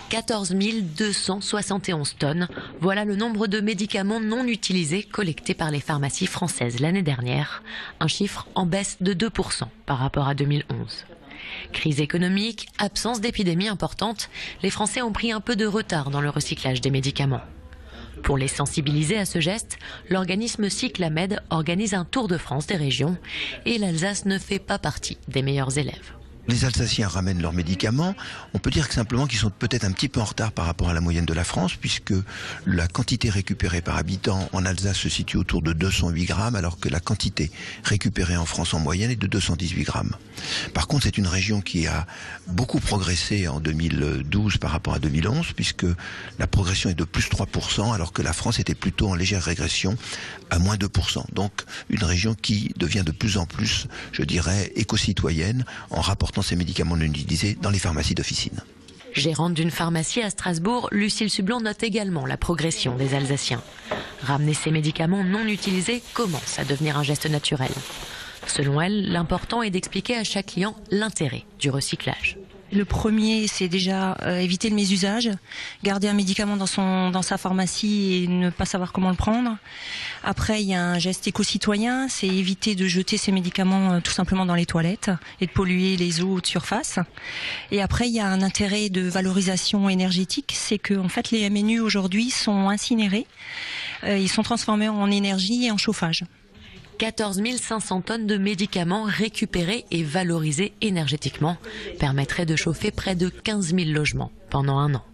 14 271 tonnes, voilà le nombre de médicaments non utilisés collectés par les pharmacies françaises l'année dernière, un chiffre en baisse de 2% par rapport à 2011. Crise économique, absence d'épidémie importante, les Français ont pris un peu de retard dans le recyclage des médicaments. Pour les sensibiliser à ce geste, l'organisme Cyclamed organise un tour de France des régions et l'Alsace ne fait pas partie des meilleurs élèves. Les Alsaciens ramènent leurs médicaments. On peut dire que simplement qu'ils sont peut-être un petit peu en retard par rapport à la moyenne de la France, puisque la quantité récupérée par habitant en Alsace se situe autour de 208 grammes, alors que la quantité récupérée en France en moyenne est de 218 grammes. Par contre, c'est une région qui a beaucoup progressé en 2012 par rapport à 2011, puisque la progression est de plus 3%, alors que la France était plutôt en légère régression à moins 2%. Donc, une région qui devient de plus en plus, je dirais, éco-citoyenne en rapportant ces médicaments non utilisés dans les pharmacies d'officine. Gérante d'une pharmacie à Strasbourg, Lucille Sublon note également la progression des Alsaciens. Ramener ces médicaments non utilisés commence à devenir un geste naturel. Selon elle, l'important est d'expliquer à chaque client l'intérêt du recyclage. Le premier, c'est déjà éviter le mésusage, garder un médicament dans sa pharmacie et ne pas savoir comment le prendre. Après, il y a un geste éco-citoyen, c'est éviter de jeter ces médicaments tout simplement dans les toilettes et de polluer les eaux de surface. Et après, il y a un intérêt de valorisation énergétique, c'est que en fait, les MNU aujourd'hui sont incinérés, ils sont transformés en énergie et en chauffage. 14 500 tonnes de médicaments récupérés et valorisés énergétiquement permettraient de chauffer près de 15 000 logements pendant un an.